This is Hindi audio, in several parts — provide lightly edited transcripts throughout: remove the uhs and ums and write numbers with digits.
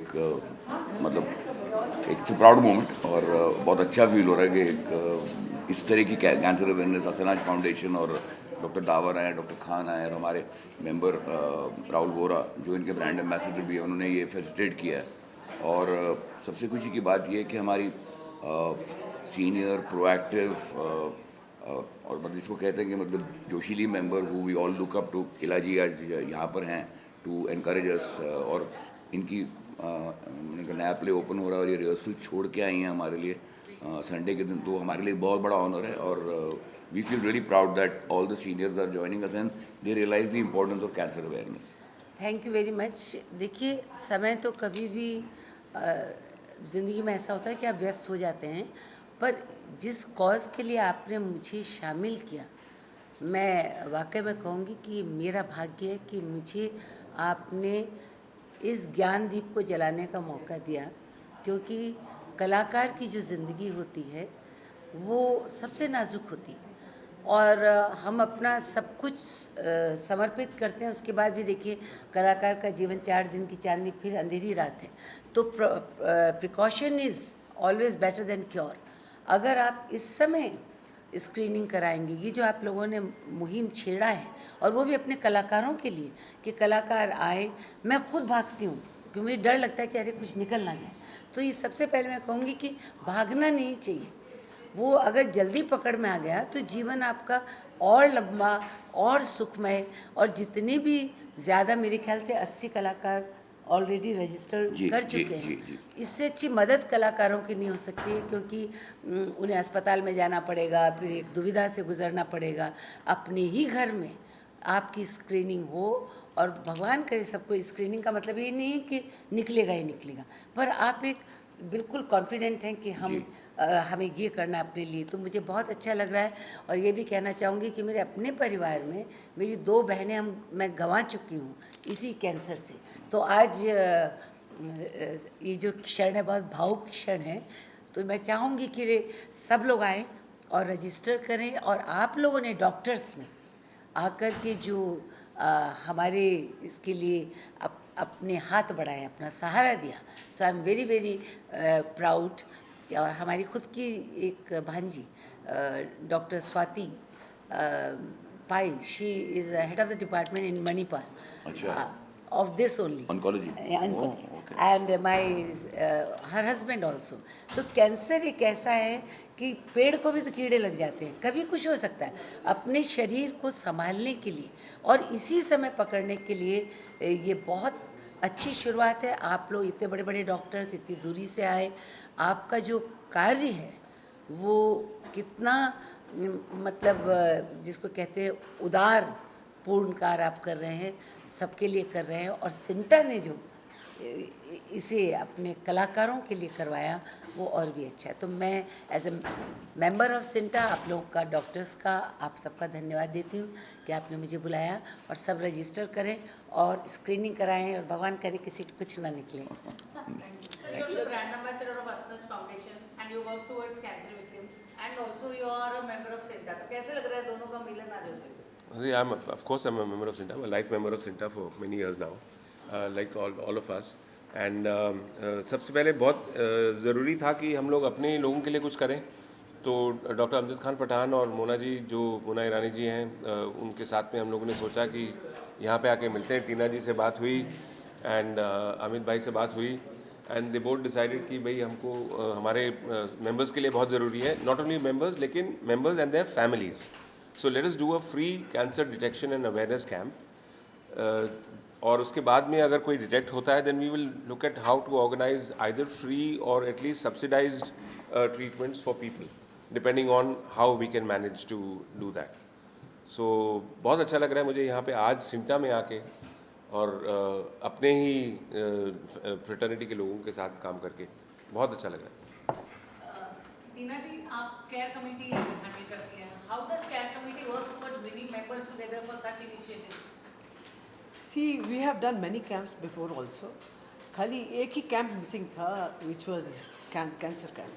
एक मतलब एक प्राउड मोमेंट और बहुत अच्छा फील हो रहा है कि एक इस तरह की कैंसर अवेयरनेस असनाज फाउंडेशन और डॉक्टर डावर आए, डॉक्टर खान आए और हमारे मेंबर राहुल वोरा जो इनके ब्रांड एम्बेसडर भी हैं, उन्होंने ये फैसिलिटेट किया है। और सबसे खुशी की बात यह है कि हमारी सीनियर प्रोएक्टिव और मतलब जिसको कहते हैं कि मतलब जोशीली member who we all look up to, इलाजी आज यहाँ पर हैं टू एनकरेज अस। और इनकी इनका नया प्ले ओपन हो रहा है और ये रिहर्सल छोड़ के आई हैं हमारे लिए संडे के दिन, तो हमारे लिए बहुत बड़ा ऑनर है। और we feel really proud that all the seniors are joining us and they realise the importance of cancer awareness. Thank you very much. देखिए, समय तो कभी भी ज़िंदगी में ऐसा होता है कि आप व्यस्त हो जाते हैं, पर जिस कॉज़ के लिए आपने मुझे शामिल किया, मैं वाकई में कहूँगी कि मेरा भाग्य है कि मुझे आपने इस ज्ञान दीप को जलाने का मौका दिया, क्योंकि कलाकार की जो ज़िंदगी होती है वो सबसे नाजुक होती है और हम अपना सब कुछ समर्पित करते हैं। उसके बाद भी देखिए, कलाकार का जीवन 4 दिन की चांदनी फिर अंधेरी रात है। तो precaution is always better than cure. अगर आप इस समय स्क्रीनिंग कराएंगे, ये जो आप लोगों ने मुहिम छेड़ा है, और वो भी अपने कलाकारों के लिए कि कलाकार आए। मैं खुद भागती हूँ क्योंकि मुझे डर लगता है कि अरे कुछ निकल ना जाए। तो ये सबसे पहले मैं कहूँगी कि भागना नहीं चाहिए। वो अगर जल्दी पकड़ में आ गया तो जीवन आपका और लंबा और सुखमय, और जितने भी ज़्यादा, मेरे ख्याल से 80 कलाकार ऑलरेडी रजिस्टर कर चुके हैं। इससे अच्छी मदद कलाकारों की नहीं हो सकती है, क्योंकि उन्हें अस्पताल में जाना पड़ेगा, फिर एक दुविधा से गुजरना पड़ेगा। अपने ही घर में आपकी स्क्रीनिंग हो, और भगवान करे सबको। स्क्रीनिंग का मतलब ये नहीं है कि निकलेगा ही निकलेगा, पर आप एक बिल्कुल कॉन्फिडेंट हैं कि हमें ये करना है अपने लिए। तो मुझे बहुत अच्छा लग रहा है। और ये भी कहना चाहूँगी कि मेरे अपने परिवार में मेरी 2 बहनें मैं गंवा चुकी हूँ इसी कैंसर से। तो आज ये जो क्षण है बहुत भावुक क्षण है। तो मैं चाहूँगी कि सब लोग आएँ और रजिस्टर करें, और आप लोगों ने, डॉक्टर्स ने आकर के जो हमारे इसके लिए अपने हाथ बढ़ाए, अपना सहारा दिया। So I am very very proud. और हमारी खुद की एक भांजी doctor Swati Pai, she is head of the department in Manipal of this only oncology. oncology. Oh, okay. And my her husband also. तो कैंसर एक ऐसा है कि पेड़ को भी तो कीड़े लग जाते हैं, कभी कुछ हो सकता है। अपने शरीर को संभालने के लिए और इसी समय पकड़ने के लिए ये बहुत अच्छी शुरुआत है। आप लोग इतने बड़े बड़े डॉक्टर्स इतनी दूरी से आए, आपका जो कार्य है वो कितना मतलब जिसको कहते हैं उदार पूर्ण कार्य आप कर रहे हैं, सबके लिए कर रहे हैं। और सिंटा ने जो इसे अपने कलाकारों के लिए करवाया वो और भी अच्छा है। तो मैं as a member of Sinta आप लोगों का, डॉक्टर्स का, आप सबका धन्यवाद देती हूँ कि आपने मुझे बुलाया। और सब रजिस्टर करें और स्क्रीनिंग कराएं, और भगवान करे किसी को कुछ ना निकले। Brand ambassador of Asnaj foundation and you work towards cancer victims and also you are a member of CINTAA. तो कैसे लग रहा है दोनों का मिलन आज हो? Of course, I'm a member of Cinta. I'm a life member of Cinta for many years now, like all of us. And सबसे पहले बहुत ज़रूरी था कि हम लोग अपने लोगों के लिए कुछ करें। तो डॉक्टर अमजद खान पठान और मोना जी, जो मोना ईरानी जी हैं, उनके साथ में हम लोगों ने सोचा कि यहाँ पे आके मिलते हैं। टीना जी से बात हुई एंड अमित भाई से बात हुई, एंड दे बोथ डिसाइडेड कि भाई हमको हमारे मेंबर्स के लिए बहुत ज़रूरी है, नॉट ओनली मेंबर्स लेकिन members and there families. So let us do a free cancer detection and awareness camp. और उसके बाद में अगर कोई डिटेक्ट होता है then we will look at how to organize either free or at least subsidized treatments for people depending on how we can manage to do that. So बहुत अच्छा लग रहा है मुझे यहाँ पे आज सिंटा में आके और अपने ही फ्रेटर्निटी के लोगों के साथ काम करके बहुत अच्छा लग रहा है। टीना जी, आप केयर कमेटी हैंडल करती हैं। How does care committee work towards bringing members together for such initiatives? See, we have done many camps before also. खाली एक ही कैंप मिसिंग था, which was this cancer camp.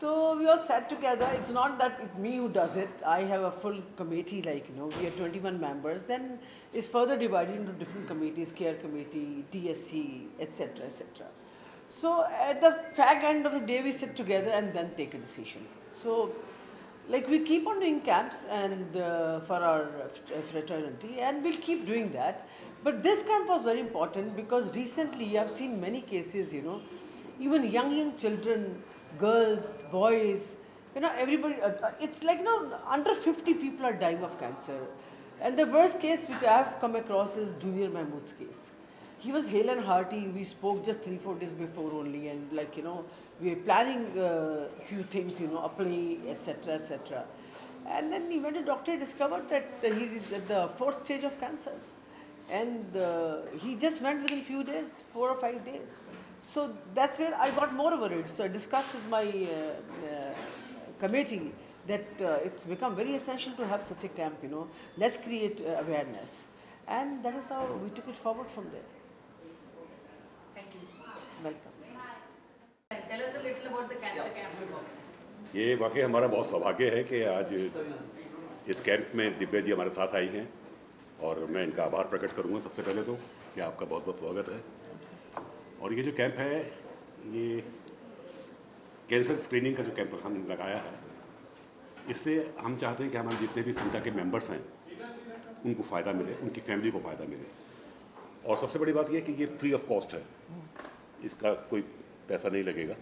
So we all sat together. It's not that it's me who does it. I have a full committee, like, we are 21 members. Then it's further divided into different committees, care committee, DSC, etc., etc. So at the fag end of the day, we sit together and then take a decision. So, like, we keep on doing camps and for our fraternity, and we'll keep doing that. But this camp was very important because recently I've seen many cases, even young children, girls, boys, everybody, it's like, under 50 people are dying of cancer. And the worst case which I have come across is Junior Mahmood's case. He was hale and hearty. We spoke just 3-4 days before only, and we were planning a few things, a play, etc., etc. And then he went to doctor, discovered that he's at the 4th stage of cancer. And he just went within few days, 4 or 5 days. So that's where I got more worried. So I discussed with my committee that it's become very essential to have such a camp, Let's create awareness. And that is how we took it forward from there. Thank you. Welcome. Tell us a little about the cancer camp you're working. ये वाकई हमारा बहुत सौभाग्य है कि आज इस कैंप में दिव्या जी हमारे साथ आई हैं और मैं इनका आभार प्रकट करूंगा सबसे पहले तो कि आपका बहुत बहुत स्वागत है। और ये जो कैंप है ये कैंसर स्क्रीनिंग का जो कैंप हमने लगाया है, इससे हम चाहते हैं कि हमारे जितने भी सिंटा के मेंबर्स हैं उनको फ़ायदा मिले, उनकी फैमिली को फ़ायदा मिले। और सबसे बड़ी बात यह है कि ये फ्री ऑफ कॉस्ट है, इसका कोई पैसा नहीं लगेगा।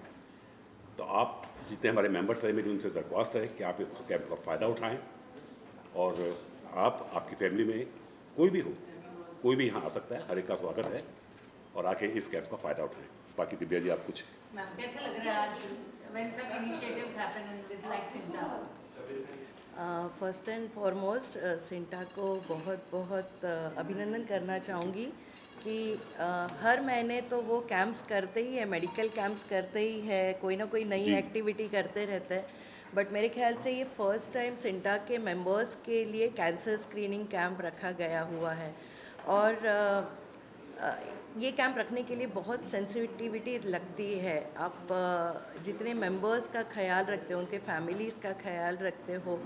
तो आप जितने हमारे मेंबर्स हैं, मेरी उनसे दरख्वास्त है कि आप इस कैंप का फ़ायदा उठाएं और आप, आपकी फैमिली में कोई भी हो, कोई भी यहाँ आ सकता है, हर एक का स्वागत है और आके इस कैंप का फ़ायदा उठाएं। बाकी दिव्या जी आप कुछ मैम कैसा लग रहा है आज when such initiatives happen in with like Sinta? First and foremost CINTAA को बहुत बहुत अभिनंदन करना चाहूँगी कि हर महीने तो वो कैंप्स करते ही है, मेडिकल कैंप्स करते ही है, कोई ना कोई नई एक्टिविटी करते रहते हैं। बट मेरे ख्याल से ये फर्स्ट टाइम सिंटा के मेंबर्स के लिए कैंसर स्क्रीनिंग कैंप रखा गया हुआ है। और ये कैंप रखने के लिए बहुत सेंसिटिविटी लगती है। आप जितने मेंबर्स का ख्याल रखते हो, उनके फैमिलीज़ का ख्याल रखते हो,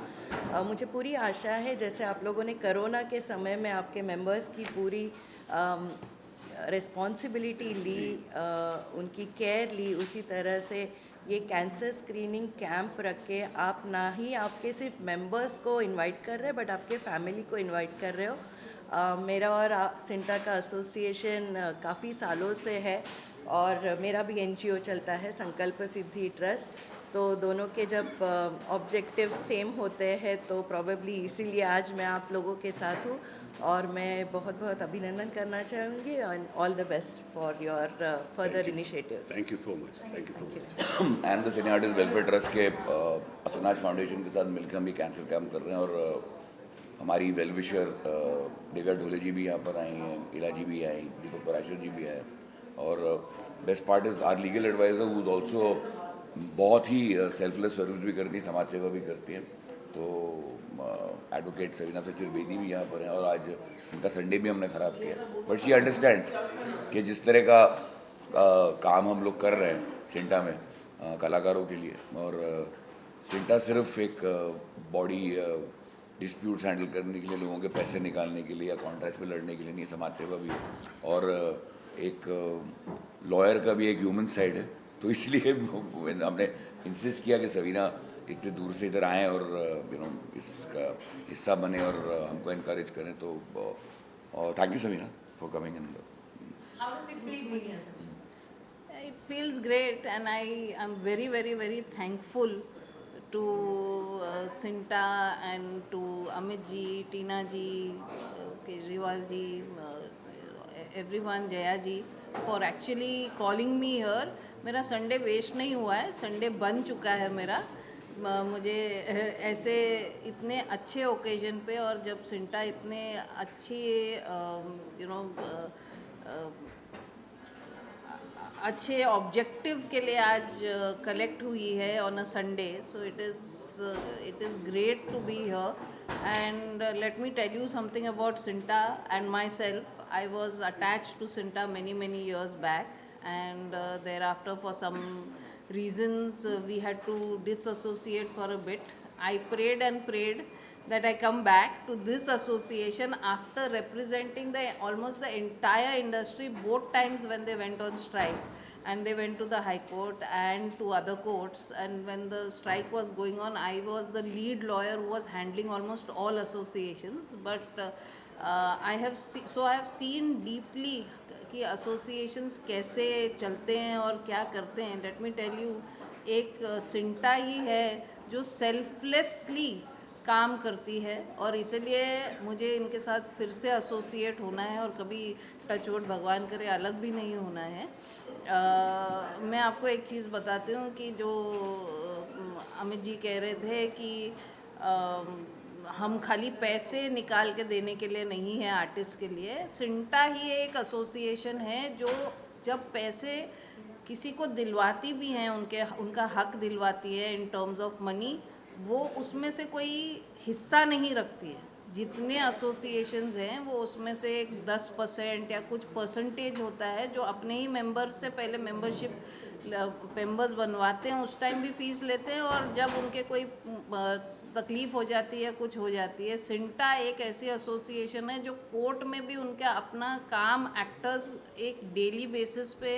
मुझे पूरी आशा है जैसे आप लोगों ने कोरोना के समय में आपके मेंबर्स की पूरी रिस्पॉन्सिबिलिटी ली, उनकी केयर ली, उसी तरह से ये कैंसर स्क्रीनिंग कैंप रख के आप ना ही आपके सिर्फ मेंबर्स को इनवाइट कर रहे हैं बट आपके फैमिली को इनवाइट कर रहे हो। मेरा और सिंटा का एसोसिएशन काफ़ी सालों से है और मेरा भी एनजीओ चलता है संकल्प सिद्धि ट्रस्ट, तो दोनों के जब ऑब्जेक्टिव सेम होते हैं तो प्रॉबेबली इसीलिए आज मैं आप लोगों के साथ हूँ और मैं बहुत बहुत अभिनंदन करना चाहूँगी and all the best for your further initiatives. Thank you so much, thank you so much. And the senior artist welfare trust के असनाज फाउंडेशन के साथ मिलकर हम ये कैंसर कैंप कर रहे हैं और हमारी वेलविशर डिगर ढोले जी भी यहाँ पर आई हैं, इला जी भी आई, दीपक पराशर जी भी आए और best part is our legal advisor who is also बहुत ही सेल्फलेस सर्विस भी करती है, समाज सेवा भी करती है। तो एडवोकेट सवीना चतुर्वेदी भी यहाँ पर हैं और आज इनका संडे भी हमने ख़राब किया, बट शी अंडरस्टैंड्स कि जिस तरह का काम हम लोग कर रहे हैं सिंटा में कलाकारों के लिए, और सिंटा सिर्फ एक बॉडी डिस्प्यूट्स हैंडल करने के लिए, लोगों के पैसे निकालने के लिए या कॉन्ट्रैक्ट पे लड़ने के लिए नहीं, समाज सेवा भी है और एक लॉयर का भी एक ह्यूमन साइड है। तो इसलिए हमने इंसिस्ट किया कि सवीना इतने दूर से इधर आएँ और इसका हिस्सा बने और हमको इनकरेज करें। तो thank you Savina for coming in. How does it feel being here? It feels great, and I am very, very, very thankful to Sinta and to Amit ji, Tina ji, Kejriwal ji, everyone, Jaya ji, for actually calling me here. मेरा संडे वेस्ट नहीं हुआ है, संडे बन चुका है मेरा। मुझे ऐसे इतने अच्छे ओकेजन पे और जब सिंटा इतने अच्छी अच्छे ऑब्जेक्टिव के लिए आज कलेक्ट हुई है on a Sunday, so it is great to be here. And let me tell you something about Sinta and myself. I was attached to Sinta many years back, and thereafter for some reasons we had to disassociate for a bit. I prayed and prayed that I come back to this association after representing almost the entire industry both times when they went on strike, and they went to the High Court and to other courts, and when the strike was going on, I was the lead lawyer who was handling almost all associations. But I have seen deeply कि associations कैसे चलते हैं और क्या करते हैं. Let me tell you, एक सिंटा ही है जो selflessly काम करती है, और इसलिए मुझे इनके साथ फिर से एसोसिएट होना है, और कभी टचवुड भगवान करे अलग भी नहीं होना है. मैं आपको एक चीज़ बताती हूँ कि जो अमित जी कह रहे थे कि हम खाली पैसे निकाल के देने के लिए नहीं है आर्टिस्ट के लिए. सिंटा ही एक एसोसिएशन है जो जब पैसे किसी को दिलवाती भी हैं, उनका हक दिलवाती है इन टर्म्स ऑफ मनी, वो उसमें से कोई हिस्सा नहीं रखती है. जितने एसोसिएशंस हैं वो उसमें से एक 10% या कुछ परसेंटेज होता है जो अपने ही मेंबर से पहले मेंबर्स बनवाते हैं, उस टाइम भी फीस लेते हैं, और जब उनके कोई तकलीफ़ हो जाती है, कुछ हो जाती है. सिंटा एक ऐसी एसोसिएशन है जो कोर्ट में भी उनका अपना काम, एक्टर्स एक डेली बेसिस पे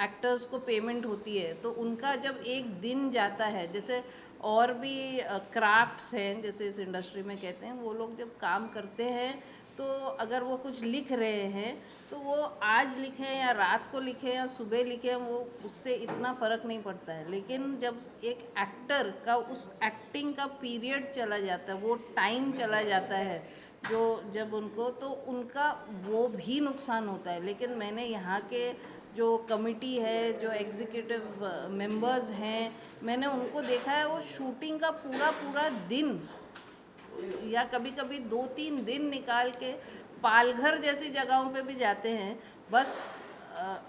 एक्टर्स को पेमेंट होती है, तो उनका जब एक दिन जाता है, जैसे और भी क्राफ्ट्स हैं जैसे इस इंडस्ट्री में कहते हैं, वो लोग जब काम करते हैं तो अगर वो कुछ लिख रहे हैं तो वो आज लिखें या रात को लिखें या सुबह लिखें, वो उससे इतना फ़र्क नहीं पड़ता है. लेकिन जब एक एक्टर का उस एक्टिंग का पीरियड चला जाता है, वो टाइम चला जाता है जो जब उनको, तो उनका वो भी नुकसान होता है. लेकिन मैंने यहाँ के जो कमिटी है, जो एग्जीक्यूटिव मेंबर्स हैं, मैंने उनको देखा है वो शूटिंग का पूरा दिन या कभी कभी 2-3 दिन निकाल के पालघर जैसी जगहों पे भी जाते हैं, बस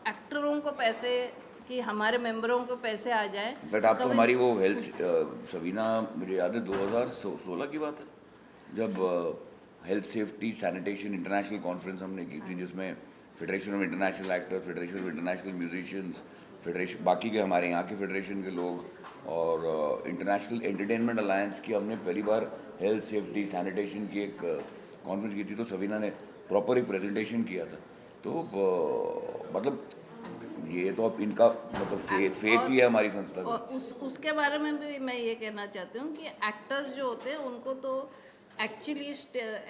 एक्टरों को पैसे कि हमारे मेंबरों को पैसे आ जाएं. बट आप तो हमारी वो हेल्थ सवीना, मुझे याद है 2016 की बात है, जब health safety sanitation international conference हमने की थी, जिसमें federation of international actors, federation of international musicians, federation बाकी के हमारे यहाँ के फेडरेशन के लोग और इंटरनेशनल एंटरटेनमेंट अलायंस की हमने पहली बार हेल्थ सेफ्टी सैनिटेशन की एक कॉन्फ्रेंस की थी. तो सवीना ने प्रॉपर एक प्रेजेंटेशन किया था. तो मतलब ये तो अब इनका मतलब फेथ ही है हमारी संस्था का. और उसके बारे में भी मैं ये कहना चाहती हूँ कि एक्टर्स जो होते हैं उनको तो एक्चुअली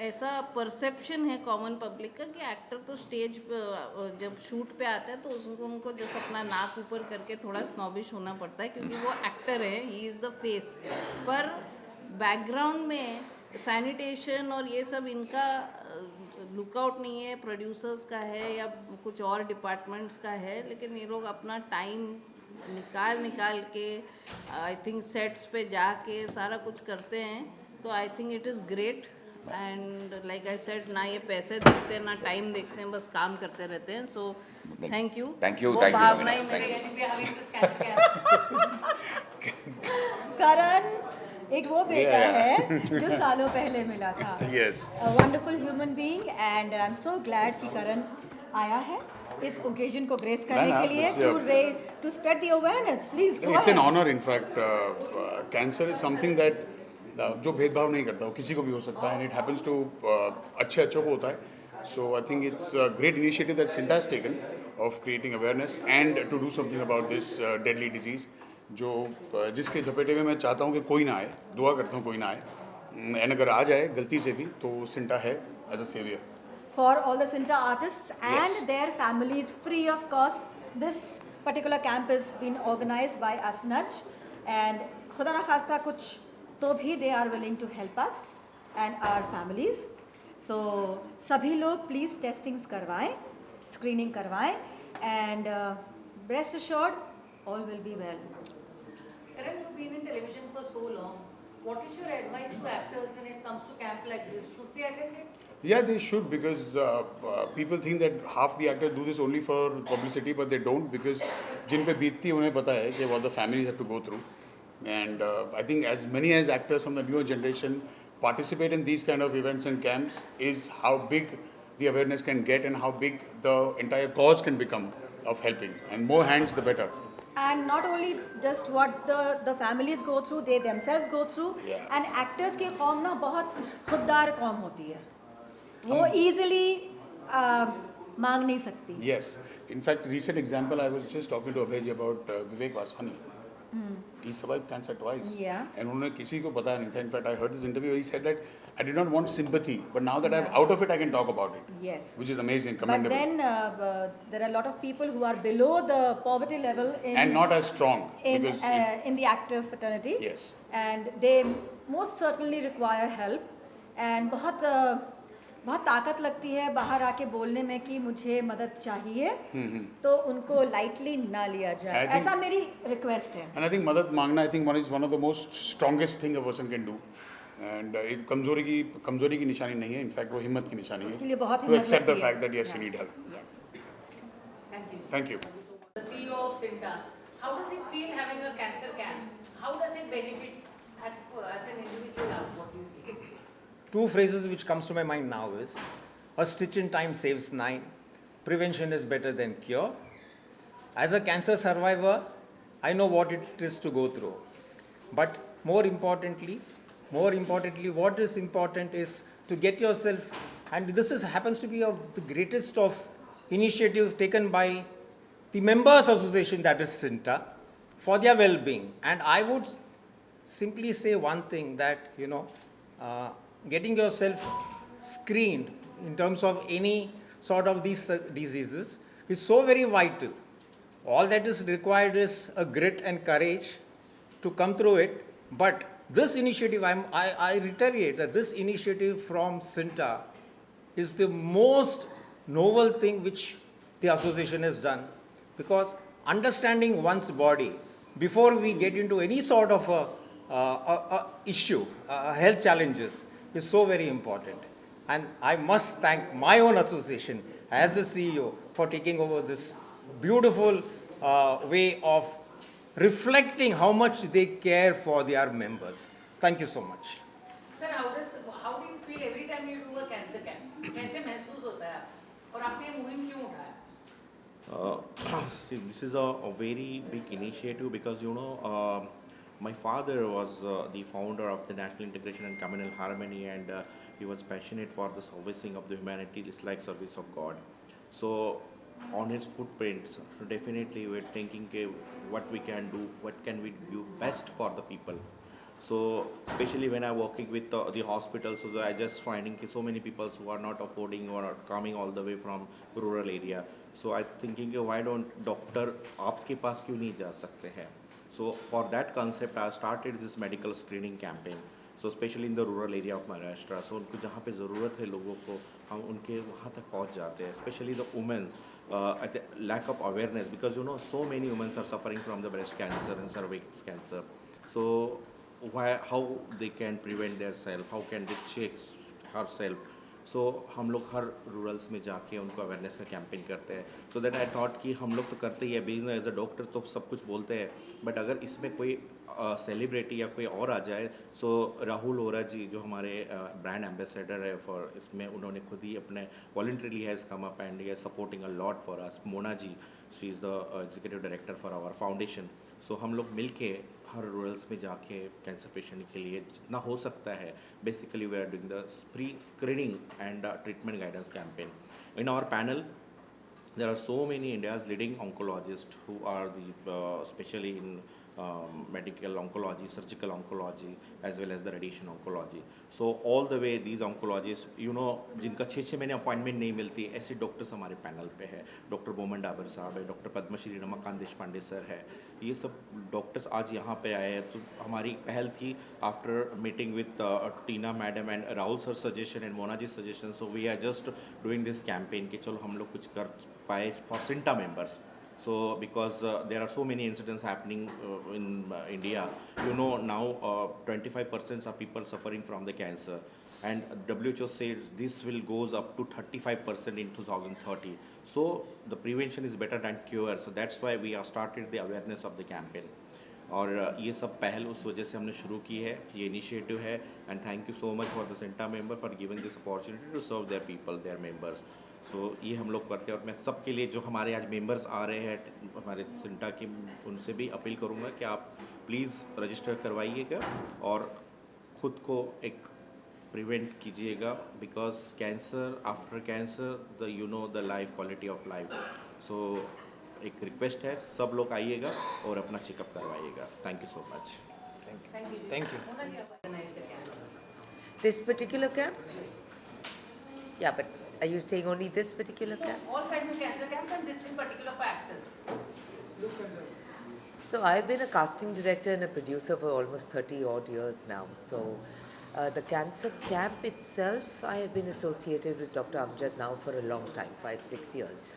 ऐसा परसेप्शन है कॉमन पब्लिक का कि एक्टर तो स्टेज पर जब शूट पे आता है तो उनको जैसे अपना नाक ऊपर करके थोड़ा स्नॉबिश होना पड़ता है, क्योंकि वो एक्टर है, ही इज़ द फेस. पर बैकग्राउंड में सैनिटेशन और ये सब इनका लुकआउट नहीं है, प्रोड्यूसर्स का है या कुछ और डिपार्टमेंट्स का है. लेकिन ये लोग अपना टाइम निकाल के आई थिंक सेट्स पे जाके सारा कुछ करते हैं. तो I think it is great. And like I said, ना ये पैसे देखते हैं ना टाइम देखते हैं, बस काम करते रहते हैं. So thank you. वो भावना ही मेरे करण एक वो बेटा है जो सालों पहले मिला था. Yes. Wonderful human being, and I am so glad कि करण आया है इस ओकेजन को ग्रेस करने के लिए, to spread the awareness. Please go. It's an honour. In fact cancer is something that जो भेदभाव नहीं करता, वो किसी को भी हो सकता है, एंड इट हैपेंस टू अच्छे को होता है. So I think it's a great initiative that CINTAA has taken of creating awareness and to do something about this deadly disease, जो जिसके झपेटे में मैं चाहता हूँ कि कोई ना आए. दुआ करता हूँ कोई ना आए, एंड अगर आ जाए गलती से भी तो सिंटा है as a saviour. For all the Sinta artists and their families, free of cost, this particular camp has been organized by Asnaj, and खुदा ना खास्ता कुछ तो भी they are willing to help us and our families. So सभी लोग please testings करवाएं, screening करवाएं, and rest assured all will be well. Karan, you've been in television for so long. What is your advice to actors when it comes to camp like this? Should they attend it? Yeah, they should, because people think that half the actors do this only for publicity, but they don't, because जिन पे बीतती है उन्हें पता है कि what the families have to go through. And I think as many as actors from the newer generation participate in these kind of events and camps is how big the awareness can get and how big the entire cause can become of helping. And more hands, the better. and not only just what the families go through, they themselves go through. Yeah. And actors की कौम ना बहुत खुददार कौम होती है, वो easily मांग नहीं सकती. Yes. In fact, recent example, I was just talking to Abhay about Vivek Vaswani. He survived cancer twice. Yeah. And उन्होंने किसी को पता नहीं था. In fact, I heard this interview where he said that I did not want sympathy, but now that I'm out of it, I can talk about it. Yes. Which is amazing, But commendable. then there are a lot of people who are below the poverty level And not as strong. in because in the actor fraternity. Yes. And they most certainly require help. And बहुत ताकत लगती है बाहर आके बोलने में कि मुझे मदद चाहिए, तो उनको लाइटली ना लिया जाए. I think- ऐसा मेरी रिक्वेस्ट है. And I think मदद मांगना, I think one of the most strongest thing a person can do. And it कमजोरी की निशानी नहीं है. In fact, वो हिम्मत की निशानी है. उसके लिए बहुत To हिम्मत accept the लगती है. fact that yes, you need help. Yes. Thank you. Thank you. The CEO of Sinta, how does it feel having a cancer camp? How does it benefit as an individual? What do you feel? Two phrases which comes to my mind now is, a stitch in time saves 9, prevention is better than cure. As a cancer survivor, I know what it is to go through. But more importantly, what is important is to get yourself, and this happens to be the greatest of initiative taken by the members association, that is Sinta, for their well-being. And I would simply say one thing, that getting yourself screened in terms of any sort of these diseases is so very vital. All that is required is a grit and courage to come through it. But this initiative, I reiterate that this initiative from Sinta is the most noble thing which the association has done, because understanding one's body before we get into any sort of a issue, health challenges, is so very important. And I must thank my own association as the CEO for taking over this beautiful way of reflecting how much they care for their members. Thank you so much. Sir, how do you feel every time you do a cancer camp? कैसे महसूस होता है और आपने ये मुहिम क्यों उठाया? See, this is a very big initiative because my father was the founder of the National Integration and Communal Harmony, and he was passionate for the servicing of the humanity. It's like service of God. So on his footprints, definitely we're thinking what we can do, what can we do best for the people. So especially when I'm working with the hospitals, so I just finding so many people who are not affording or are coming all the way from rural area. So I thinking why don't doctor आपके पास क्यों नहीं जा सकते हैं? So for that concept, I started this medical screening campaign. So especially in the rural area of Maharashtra. So उनको जहाँ पे ज़रूरत है लोगों को, हम उनके वहाँ तक पहुँच जाते हैं. Especially the women, at the lack of awareness, because so many women are suffering from the breast cancer and cervix cancer. So how they can prevent their self, how can they check herself. So हम लोग हर रूरल्स में जाके उनको अवेयरनेस का कैंपेन करते हैं. सो दैट आई थॉट कि हम लोग तो करते ही है बिजनेस एज अ डॉक्टर, तो सब कुछ बोलते हैं, बट अगर इसमें कोई सेलिब्रिटी या कोई और आ जाए. सो राहुल ओरा जी जो हमारे ब्रांड एम्बेसडर है फॉर इसमें, उन्होंने खुद ही अपने voluntarily has come up and he supporting a lot for us. Mona ji, she is the executive director for our foundation. So हम लोग मिल के हर रूरल्स में जाके कैंसर पेशेंट के लिए जितना हो सकता है, basically we are doing the pre screening and treatment guidance campaign. In our panel there are so many India's leading oncologists who are especially in medical oncology, surgical oncology, as well as the radiation oncology. So all the way these oncologists, जिनका 6 महीने अपॉइंटमेंट नहीं मिलती, ऐसे डॉक्टर्स हमारे पैनल पे है. डॉक्टर बोमन डाबर साहब है, डॉक्टर पद्मश्री रमाकांत देशपांडे सर है. ये सब डॉक्टर्स आज यहाँ पे आए हैं. तो हमारी पहल थी after meeting with Tina madam and Rahul sir suggestion and Mona ji suggestion. So we are just doing this campaign कि चलो हम लोग कुछ कर पाए for Sinta members. So because there are so many incidents happening in India, now 25% of people suffering from the cancer, and WHO says this will goes up to 35% in 2030. So the prevention is better than cure. So that's why we have started the awareness of the campaign. और ये सब पहल उस वजह से हमने शुरू की है, ये इनिशिएटिव है. And thank you so much for the CINTAA member for giving this opportunity to serve their people, their members. So ये हम लोग करते हैं। और मैं सबके लिए जो हमारे आज मेंबर्स आ रहे हैं हमारे सिंटा की, उनसे भी अपील करूँगा कि आप प्लीज़ रजिस्टर करवाइएगा और ख़ुद को एक प्रिवेंट कीजिएगा, because cancer, after cancer the life, quality of life. So एक रिक्वेस्ट है, सब लोग आइएगा और अपना चेकअप करवाइएगा। Thank you so much. Thank you. This particular camp? Yeah, but are you saying only this particular camp? All kinds of cancer camps and this in particular for actors. So I've been a casting director and a producer for almost 30 odd years now. So the cancer camp itself, I have been associated with Dr. Amjad now for a long time, 5-6 years.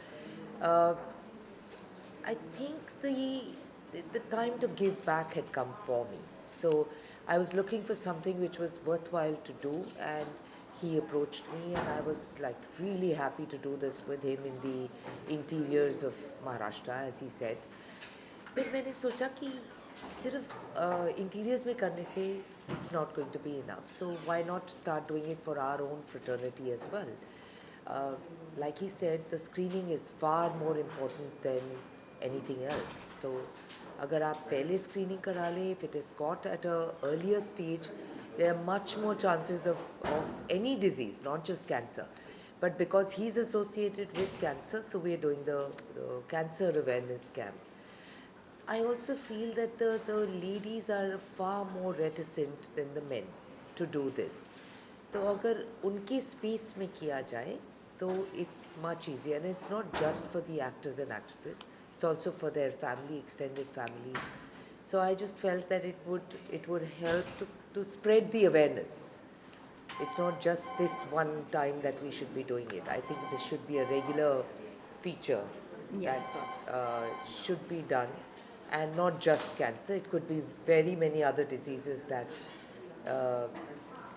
I think the time to give back had come for me. So I was looking for something which was worthwhile to do, and he approached me, and I was like really happy to do this with him in the interiors of Maharashtra, as he said. फिर मैंने सोचा कि सिर्फ इंटीरियर्स में करने से it's not going to be enough. So why not start doing it for our own fraternity as well? Like he said, the screening is far more important than anything else. So अगर आप पहले स्क्रीनिंग करा लें, if it is caught at a earlier stage, there are much more chances of any disease, not just cancer. But because he's associated with cancer, so we are doing the cancer awareness camp. I also feel that the ladies are far more reticent than the men to do this. तो अगर उनके space में किया जाए तो it's much easier, and it's not just for the actors and actresses, it's also for their family, extended family. So I just felt that it would help to spread the awareness. It's not just this one time that we should be doing it. I think this should be a regular feature that should be done, and not just cancer. It could be very many other diseases that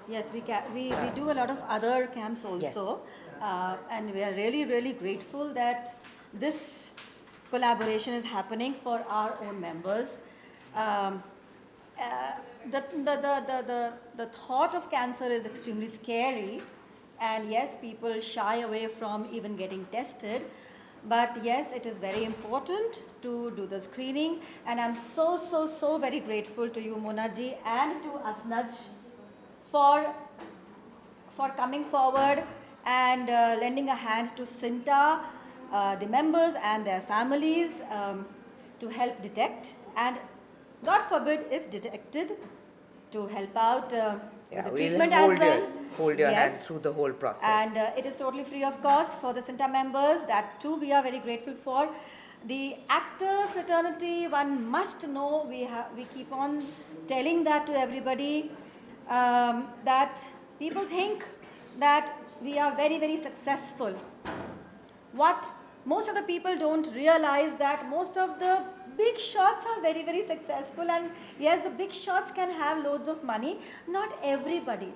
Yes, we do a lot of other camps also. And we are really, really grateful that this collaboration is happening for our own members. The thought of cancer is extremely scary, and yes, people shy away from even getting tested. But yes, it is very important to do the screening, and I'm so very grateful to you, Mona ji, and to Asnaj for coming forward and lending a hand to Sinta, the members and their families, to help detect, and God forbid if detected, to help out with the treatment as well. Hold your hand through the whole process. And it is totally free of cost for the Sinta members. That too we are very grateful for. The actor fraternity, one must know, we keep on telling that to everybody, that people think that we are very successful. What most of the people don't realize, that most of the big shots are very successful, and yes, the big shots can have loads of money. Not everybody.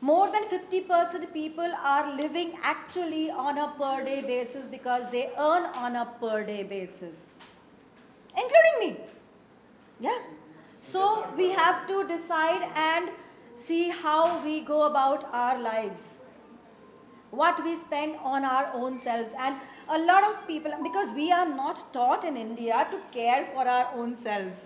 More than 50% people are living actually on a per day basis because they earn on a per day basis, including me. Yeah. So we have to decide and see how we go about our lives, what we spend on our own selves. And a lot of people, because we are not taught in India to care for our own selves,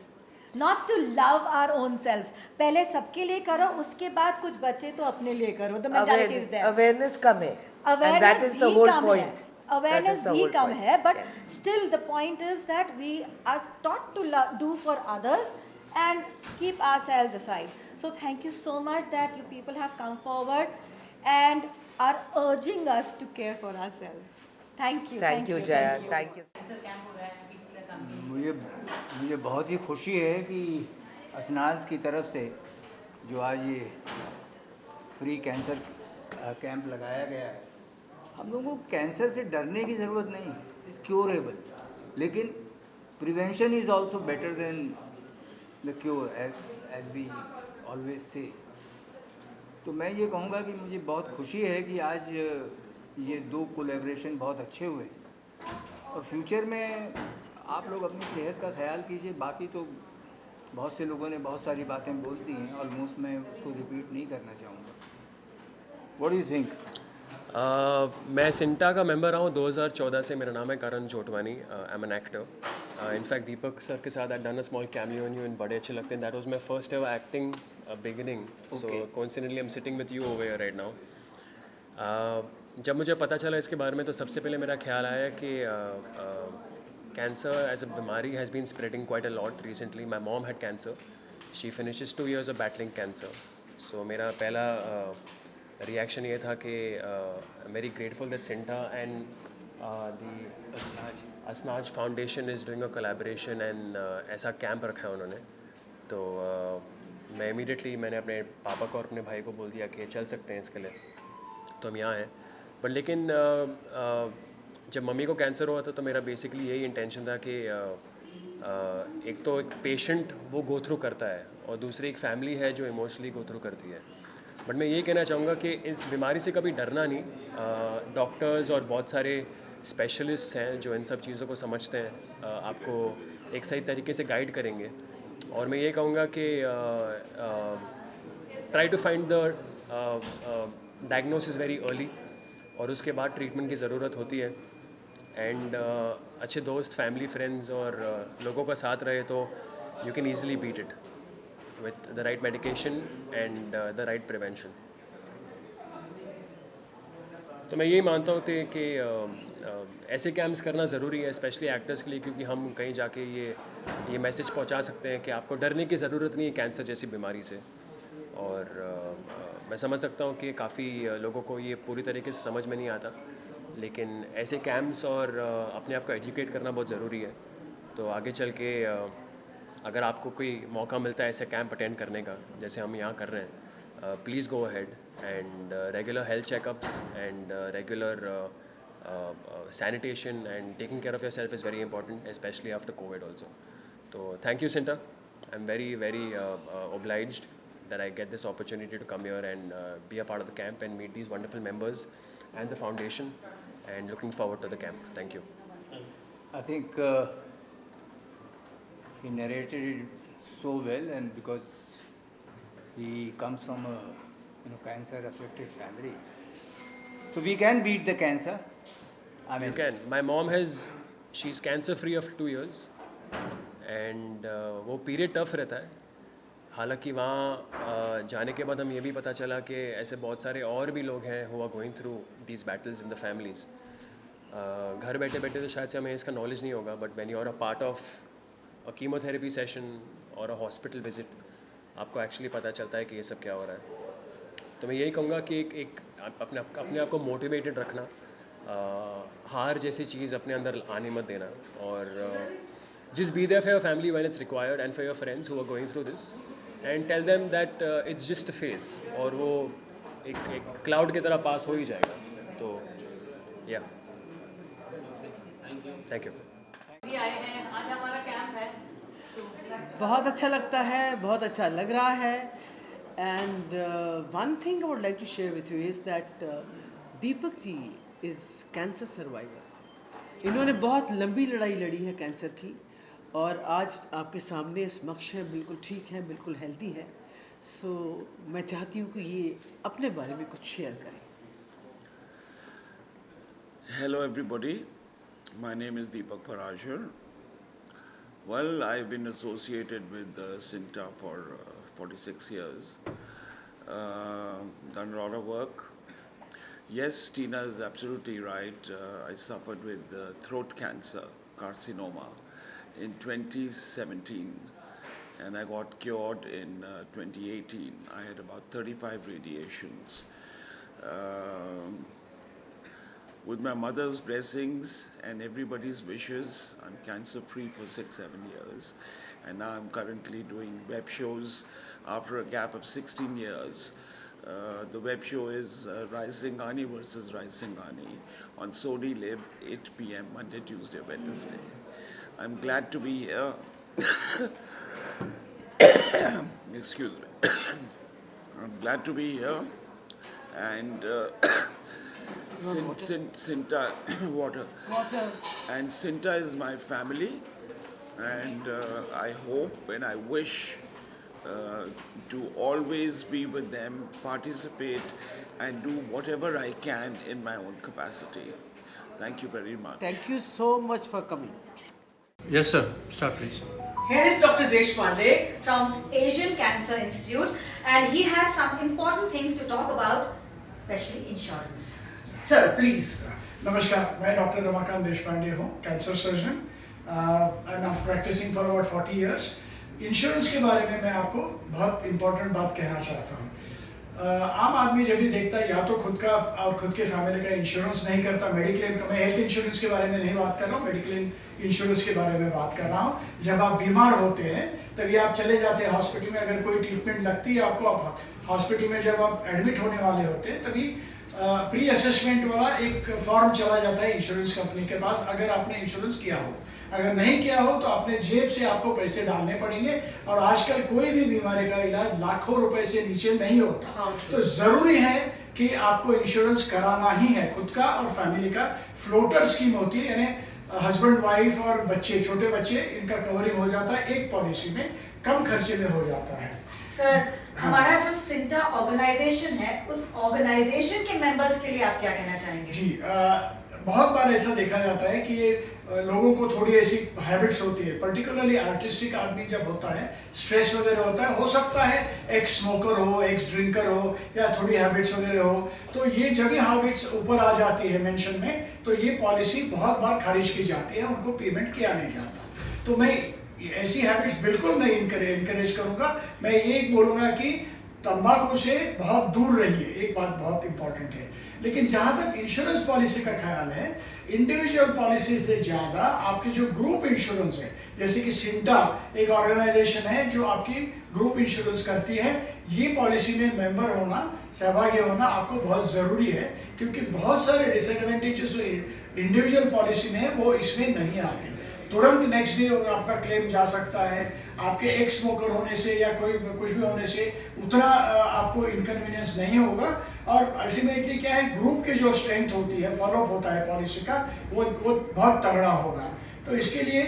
not to love our own self. पहले सबके लिए करो, उसके बाद कुछ बचे तो अपने लिए करो. The mentality is there. Awareness कम है. Awareness And that is the whole come point. है. Awareness That is the भी whole कम point. है, but Yes. still the point is that we are taught to do for others and keep ourselves aside. So thank you so much that you people have come forward and are urging us to care for ourselves. Thank you. Thank you, Jaya. Thank you. Cancer camp हो रहा है, people are coming. मुझे बहुत ही खुशी है कि असनाज की तरफ से जो आज ये फ्री कैंसर कैंप लगाया गया है, हम लोगों को कैंसर से डरने की ज़रूरत नहीं, इट्स क्योरेबल, लेकिन prevention is also better than the cure, as we always say. तो मैं ये कहूँगा कि मुझे बहुत खुशी है कि आज ये दो कोलैबोरेशन बहुत अच्छे हुए, और फ्यूचर में आप लोग अपनी सेहत का ख्याल कीजिए. बाकी तो बहुत से लोगों ने बहुत सारी बातें बोल दी हैं, ऑलमोस्ट मैं उसको रिपीट नहीं करना चाहूँगा. What do you think? मैं सिंटा का मेंबर रहा हूँ 2014 से. मेरा नाम है Karan Jotwani. I am an actor. In fact Deepak sir के साथ I done a small cameo in you in Bade Achhe Lagte Hain. That was my first ever acting beginning. So coincidentally I am sitting with you over here right now. जब मुझे पता चला इसके बारे में तो सबसे पहले मेरा ख्याल आया कि कैंसर एज अ बीमारी has been spreading quite a lot recently. My mom had cancer. She finishes 2 years of battling cancer. So मेरा पहला रिएक्शन ये था कि very grateful that CINTAA and the Asnaj foundation is doing a collaboration and ऐसा कैंप रखा है उन्होंने. तो मैं इमीडिएटली मैंने अपने पापा को और अपने भाई को बोल दिया कि चल सकते हैं इसके लिए. तो हम यहाँ हैं. बट लेकिन जब मम्मी को कैंसर हुआ था तो मेरा बेसिकली यही इंटेंशन था कि एक तो एक पेशेंट वो गो थ्रू करता है और दूसरी एक फैमिली है जो इमोशनली गो थ्रू करती है. बट मैं ये कहना चाहूँगा कि इस बीमारी से कभी डरना नहीं. डॉक्टर्स और बहुत सारे स्पेशलिस्ट हैं जो इन सब चीज़ों को समझते हैं, आपको एक सही तरीके से गाइड करेंगे. और मैं ये कहूँगा कि try to find the diagnosis very early और उसके बाद ट्रीटमेंट की ज़रूरत होती है. एंड अच्छे दोस्त, फैमिली, फ्रेंड्स और लोगों का साथ रहे तो you can easily beat it with the right medication and the right prevention. तो मैं यही मानता हूँ कि ऐसे कैंप्स करना ज़रूरी है स्पेशली एक्टर्स के लिए, क्योंकि हम कहीं जाके ये मैसेज पहुँचा सकते हैं कि आपको डरने की ज़रूरत नहीं है कैंसर जैसी बीमारी से. और मैं समझ सकता हूँ कि काफ़ी लोगों को ये पूरी तरीके से समझ में नहीं आता, लेकिन ऐसे कैंप्स और अपने आप को एजुकेट करना बहुत ज़रूरी है. तो आगे चल के अगर आपको कोई मौका मिलता है ऐसे कैंप अटेंड करने का जैसे हम यहाँ कर रहे हैं, please go ahead. And regular health checkups and regular sanitation and taking care of yourself is very important, especially after COVID also. So thank you, Sinta. I'm very, very obliged that I get this opportunity to come here and be a part of the camp and meet these wonderful members and the foundation, and looking forward to the camp. Thank you. I think he narrated it so well, and because he comes from a cancer-affected family, so we can beat the cancer. I mean, You can. My mom she's cancer-free after 2 years, and वो period tough रहता है. हालांकि वहाँ जाने के बाद हम ये भी पता चला कि ऐसे बहुत सारे और भी लोग हैं who are going through these battles in the families. घर बैठे बैठे तो शायद से हमें इसका नॉलेज नहीं होगा, but when you are a part of a chemotherapy session or a hospital visit, आपको एक्चुअली पता चलता है कि ये सब क्या हो रहा है. तो मैं यही कहूँगा कि एक अपने आप को मोटिवेटेड रखना, हार जैसी चीज़ अपने अंदर आने मत देना, और just be there for your family when it's required and for your friends who are going through this, and tell them that it's just a phase और वो एक क्लाउड की तरह पास हो ही जाएगा. तो या थैंक यू. भी आए हैं, आज हमारा कैंप है. बहुत अच्छा लगता है, बहुत अच्छा लग रहा है. And one thing I would like to share with you is that Deepak ji is cancer survivor. इन्होंने बहुत लंबी लड़ाई लड़ी है कैंसर की, और आज आपके सामने समक्ष है, बिल्कुल ठीक है, बिल्कुल हेल्दी है. सो मैं चाहती हूँ कि ये अपने बारे में कुछ शेयर करें. Hello everybody, my name is Deepak Parashar. Well, I've been associated with Sinta for 46 years, done a lot of work. Yes, Tina is absolutely right. I suffered with throat cancer, carcinoma, in 2017, and I got cured in 2018. I had about 35 radiations. With my mother's blessings and everybody's wishes, I'm cancer-free for 6-7 years, and now I'm currently doing web shows after a gap of 16 years. The web show is Raisingani versus Raisingani on Sony Live, 8 p.m. Monday, Tuesday, Wednesday. I'm glad to be here. Excuse me. I'm glad to be here, and Sinta water. And Sinta is my family, and I hope and I wish to always be with them, participate and do whatever I can in my own capacity. Thank you very much. Thank you so much for coming. Yes, sir. Start, please. Here is Dr. Deshpande from Asian Cancer Institute, and he has some important things to talk about, especially insurance. Sir, please. नमस्कार, मैं डॉक्टर रमाकांत देशपांडे हूँ, cancer surgeon, and I am practising for about 40 years. Insurance के बारे में मैं आपको बहुत इम्पोर्टेंट बात कहना चाहता हूँ. आम आदमी जब भी देखता है या तो खुद का और खुद के फैमिली का इंश्योरेंस नहीं करता, मेडिक्लेम का, मैं हेल्थ इंश्योरेंस के बारे में नहीं बात कर रहा हूँ, मेडिक्लेम इंश्योरेंस के बारे में बात कर रहा हूँ. जब आप बीमार होते हैं तभी आप चले जाते हैं हॉस्पिटल में, अगर कोई ट्रीटमेंट लगती है आपको, आप हॉस्पिटल में जब आप एडमिट होने वाले होते हैं तभी प्री असेसमेंट वाला एक फॉर्म चला जाता है इंश्योरेंस कंपनी के पास, अगर आपने इंश्योरेंस किया हो. अगर नहीं किया हो तो अपने जेब से आपको पैसे डालने पड़ेंगे, और आजकल कोई भी बीमारी का इलाज लाखों रुपए से नीचे नहीं होता. तो ज़रूरी है कि आपको इंश्योरेंस कराना ही है, खुद का और फैमिली का. फ्लोटर स्कीम होती है, यानी हस्बैंड वाइफ और बच्चे, छोटे बच्चे, इनका कवरिंग हो जाता है एक पॉलिसी में, कम खर्चे में हो जाता है. सर, हमारा जो सिंटा ऑर्गेनाइजेशन है, उस ऑर्गेनाइजेशन के मेंबर्स के लिए आप क्या कहना चाहेंगे? जी, बहुत बार ऐसा देखा जाता है कि लोगों को थोड़ी ऐसी हैबिट्स होती है, पर्टिकुलरली आर्टिस्टिक आदमी जब होता है, स्ट्रेस वगैरह होता है, हो सकता है एक्स स्मोकर हो, एक्स ड्रिंकर हो, या थोड़ी हैबिट्स वगैरह हो, तो ये जब हैबिट्स ऊपर आ जाती है मेंशन में, तो ये पॉलिसी बहुत बार खारिज की जाती है, उनको पेमेंट किया नहीं जाता. तो मैं ऐसी हैबिट्स बिल्कुल नहीं इनकरेज करूँगा. मैं ये बोलूँगा कि तंबाकू से बहुत दूर रहिए, एक बात बहुत इंपॉर्टेंट है. लेकिन जहाँ तक इंश्योरेंस पॉलिसी का ख्याल है, इंडिविजुअल पॉलिसी से ज़्यादा आपकी जो ग्रुप इंश्योरेंस है, जैसे कि सिंटा एक ऑर्गेनाइजेशन है जो आपकी ग्रुप इंश्योरेंस करती है, ये पॉलिसी में मेंबर होना, सहभागी होना आपको बहुत ज़रूरी है, क्योंकि बहुत सारे डिसएडवांटेजेस इंडिविजुअल पॉलिसी में वो इसमें नहीं आते. तुरंत नेक्स्ट डे आपका क्लेम जा सकता है. आपके एक्स स्मोकर होने से या कोई कुछ भी होने से उतना आपको इनकन्वीनियंस नहीं होगा. और अल्टीमेटली क्या है, ग्रुप की जो स्ट्रेंथ होती है, फॉलोअप होता है पॉलिसी का, वो बहुत तगड़ा होगा. तो इसके लिए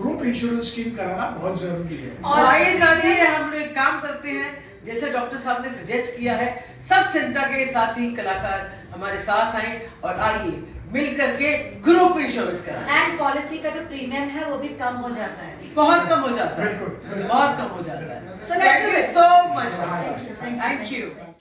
ग्रुप इंश्योरेंस स्कीम कराना बहुत ज़रूरी है. और आइए साथी, हम लोग एक काम करते हैं, जैसे डॉक्टर साहब ने सजेस्ट किया है, सब सेंटर के साथी कलाकार हमारे साथ आए और आइए मिल करके ग्रुप इंश्योरेंस कराएं. एंड पॉलिसी का जो प्रीमियम है वो भी कम हो जाता है, बहुत कम हो जाता है, बहुत कम हो जाता है. So let's do it. So much. Thank you.